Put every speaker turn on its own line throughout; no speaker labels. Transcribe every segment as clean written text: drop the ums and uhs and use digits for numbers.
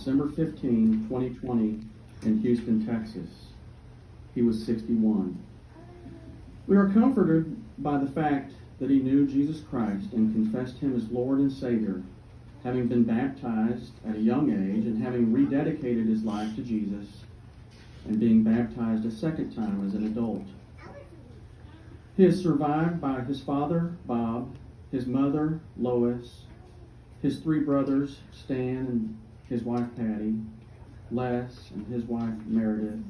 December 15, 2020, in Houston, Texas. He was 61. We are comforted by the fact that he knew Jesus Christ and confessed him as Lord and Savior, having been baptized at a young age and having rededicated his life to Jesus and being baptized a second time as an adult. He is survived by his father, Bob, his mother, Lois, his three brothers, Stan and his wife, Patty, Les and his wife, Meredith,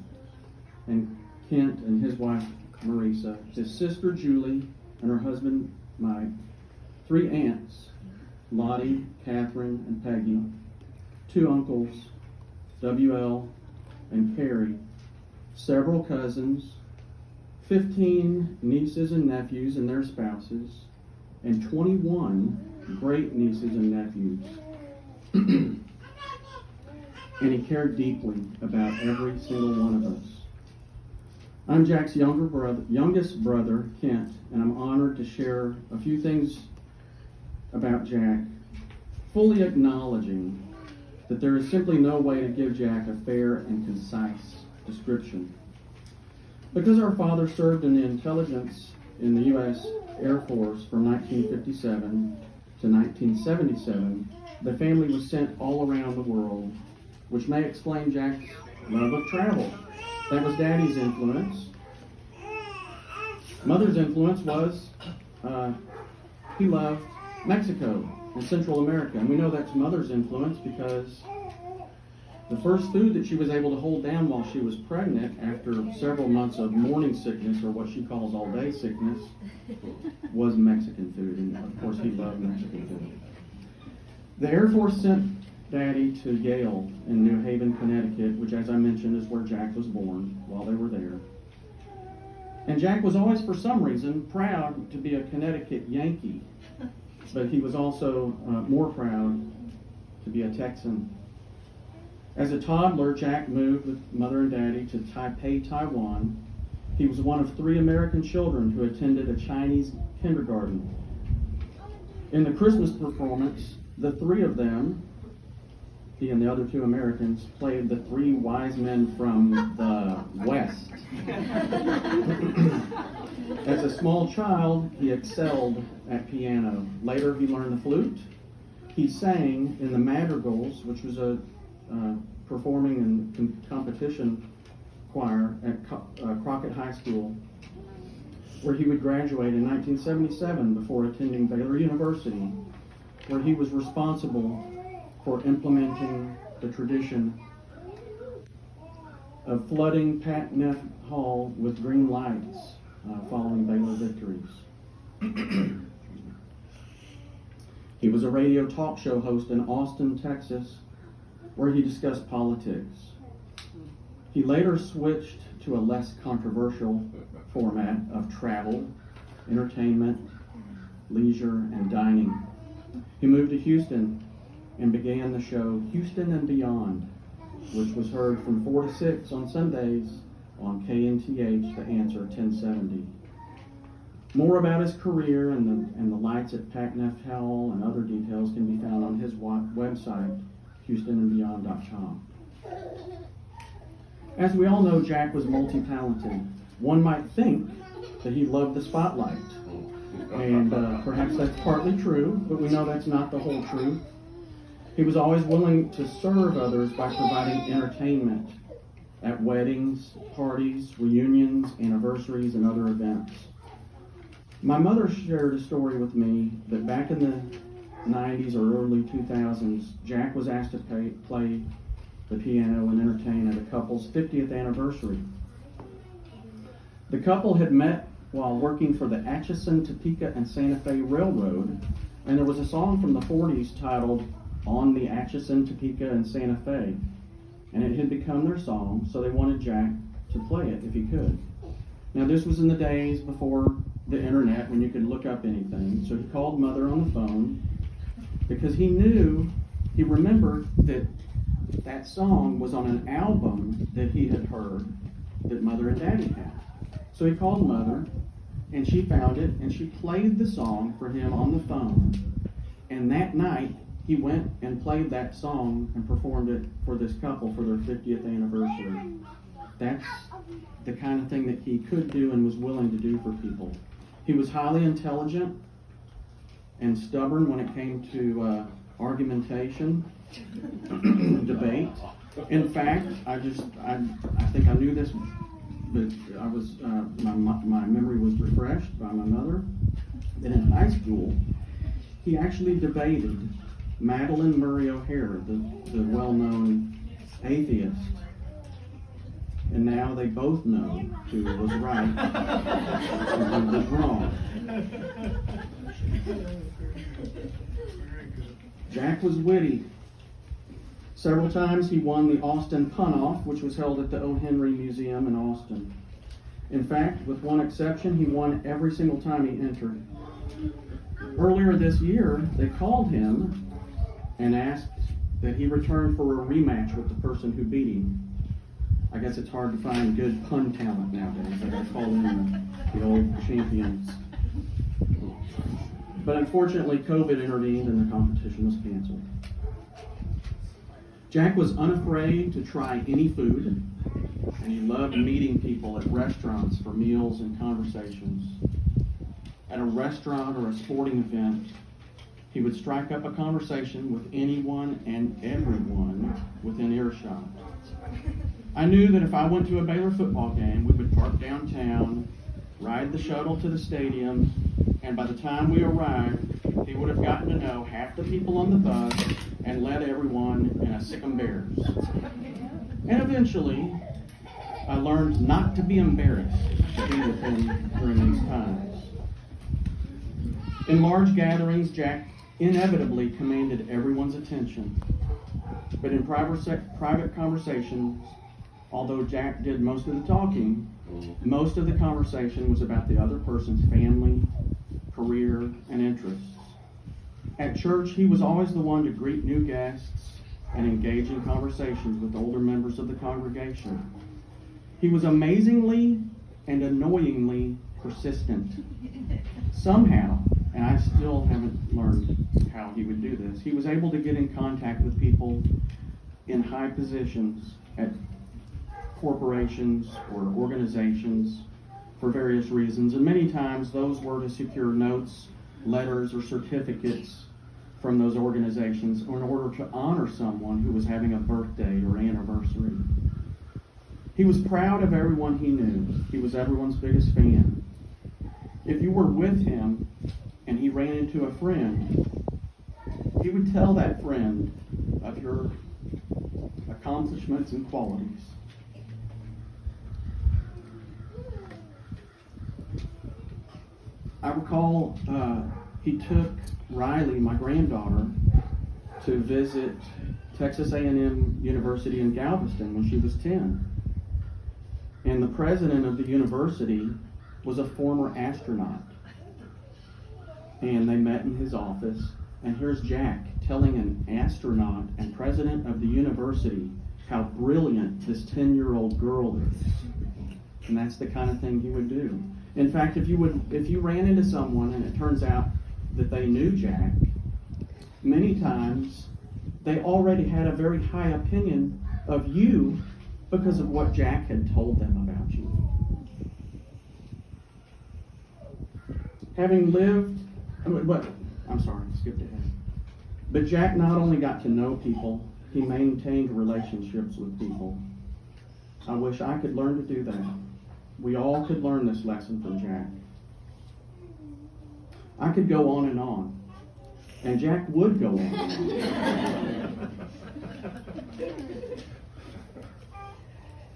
and Kent and his wife, Marisa, his sister, Julie, and her husband, Mike, three aunts, Lottie, Catherine, and Peggy, two uncles, W.L. and Carrie, several cousins, 15 nieces and nephews and their spouses, and 21 great nieces and nephews. And he cared deeply about every single one of us. I'm Jack's youngest brother, Kent, and I'm honored to share a few things about Jack, fully acknowledging that there is simply no way to give Jack a fair and concise description. Because our father served in the intelligence in the U.S. Air Force from 1957 to 1977, the family was sent all around the world, which may explain Jack's love of travel. That was Daddy's influence. Mother's influence was he loved Mexico and Central America. And we know that's Mother's influence because the first food that she was able to hold down while she was pregnant after several months of morning sickness, or what she calls all-day sickness, was Mexican food. And of course, he loved Mexican food. The Air Force sent Daddy to Yale in New Haven, Connecticut, which, as I mentioned, is where Jack was born while they were there. And Jack was always, for some reason, proud to be a Connecticut Yankee, but he was also more proud to be a Texan. As a toddler, Jack moved with Mother and Daddy to Taipei, Taiwan. He was one of 3 American children who attended a Chinese kindergarten. In the Christmas performance, the 3 of them, he and the other 2 Americans, played the 3 wise men from the West. As a small child, he excelled at piano. Later, he learned the flute. He sang in the Madrigals, which was a performing and competition choir at Crockett High School, where he would graduate in 1977 before attending Baylor University, where he was responsible for implementing the tradition of flooding Pat Neff Hall with green lights following Baylor victories. He was a radio talk show host in Austin, Texas, where he discussed politics. He later switched to a less controversial format of travel, entertainment, leisure, and dining. He moved to Houston and began the show Houston and Beyond, which was heard from 4 to 6 on Sundays on KNTH, The Answer 1070. More about his career and the lights at Pat Neff Hall and other details can be found on his website, HoustonandBeyond.com. As we all know, Jack was multi-talented. One might think that he loved the spotlight, and perhaps that's partly true, but we know that's not the whole truth. He was always willing to serve others by providing entertainment at weddings, parties, reunions, anniversaries, and other events. My mother shared a story with me that back in the 90s or early 2000s, Jack was asked to play the piano and entertain at a couple's 50th anniversary. The couple had met while working for the Atchison, Topeka, and Santa Fe Railroad, and there was a song from the 40s titled On the Atchison, Topeka, and Santa Fe, and it had become their song, so they wanted Jack to play it if he could. Now, this was in the days before the internet when you could look up anything, so he called Mother on the phone because he remembered that that song was on an album that he had heard that Mother and Daddy had. So he called Mother, and she found it, and she played the song for him on the phone. And that night, he went and played that song and performed it for this couple for their 50th anniversary. That's the kind of thing that he could do and was willing to do for people. He was highly intelligent and stubborn when it came to argumentation, debate. In fact, I think I knew this, but I was my memory was refreshed by my mother that in high school he actually debated Madalyn Murray O'Hair, the well-known atheist. And now they both know who was right and who was wrong. Jack was witty. Several times he won the Austin Pun-Off, which was held at the O. Henry Museum in Austin. In fact, with one exception, he won every single time he entered. Earlier this year, they called him and asked that he return for a rematch with the person who beat him. I guess it's hard to find good pun talent nowadays. They call in the old champions. But unfortunately, COVID intervened and the competition was canceled. Jack was unafraid to try any food, and he loved meeting people at restaurants for meals and conversations. At a restaurant or a sporting event, he would strike up a conversation with anyone and everyone within earshot. I knew that if I went to a Baylor football game, we would park downtown, ride the shuttle to the stadium, and by the time we arrived, he would have gotten to know half the people on the bus and led everyone in a sick 'em bears. And eventually, I learned not to be embarrassed to be with him during these times. In large gatherings, Jack inevitably commanded everyone's attention. But in private conversations, although Jack did most of the talking, most of the conversation was about the other person's family, career, and interests. At church, he was always the one to greet new guests and engage in conversations with older members of the congregation. He was amazingly and annoyingly persistent. Somehow, and I still haven't learned how he would do this, he was able to get in contact with people in high positions at corporations or organizations for various reasons, and many times those were to secure notes, letters, or certificates from those organizations in order to honor someone who was having a birthday or anniversary. He was proud of everyone he knew. He was everyone's biggest fan. If you were with him and he ran into a friend, he would tell that friend of your accomplishments and qualities. I recall he took Riley, my granddaughter, to visit Texas A&M University in Galveston when she was 10. And the president of the university was a former astronaut. And they met in his office, and here's Jack telling an astronaut and president of the university how brilliant this 10-year-old girl is. And that's the kind of thing he would do. In fact, if you ran into someone and it turns out that they knew Jack, many times they already had a very high opinion of you because of what Jack had told them about you. Having lived, skipped ahead. But Jack not only got to know people, he maintained relationships with people. I wish I could learn to do that. We all could learn this lesson from Jack. I could go on, and Jack would go on and on.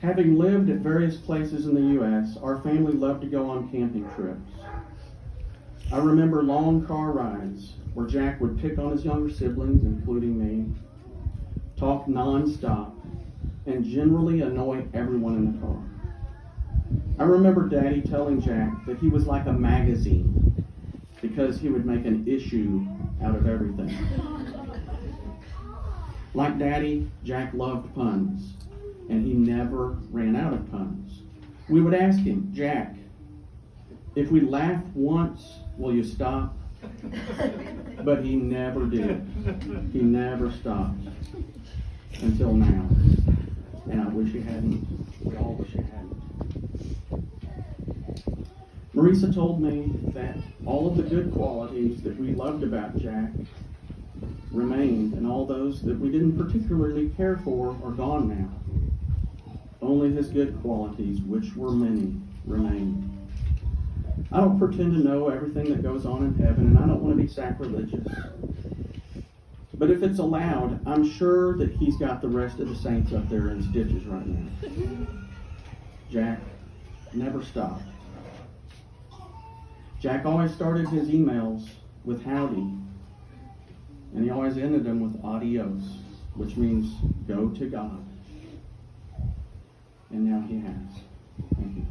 Having lived at various places in the U.S., our family loved to go on camping trips. I remember long car rides where Jack would pick on his younger siblings, including me, talk nonstop, and generally annoy everyone in the car. I remember Daddy telling Jack that he was like a magazine because he would make an issue out of everything. Like Daddy, Jack loved puns, and he never ran out of puns. We would ask him, Jack, if we laugh once, will you stop? But he never did. He never stopped until now. And I wish he hadn't. We all wish he hadn't. Marisa told me that all of the good qualities that we loved about Jack remained, and all those that we didn't particularly care for are gone now. Only his good qualities, which were many, remain. I don't pretend to know everything that goes on in heaven, and I don't want to be sacrilegious. But if it's allowed, I'm sure that he's got the rest of the saints up there in stitches right now. Jack never stopped. Jack always started his emails with howdy, and he always ended them with adios, which means go to God. And now he has. Thank you.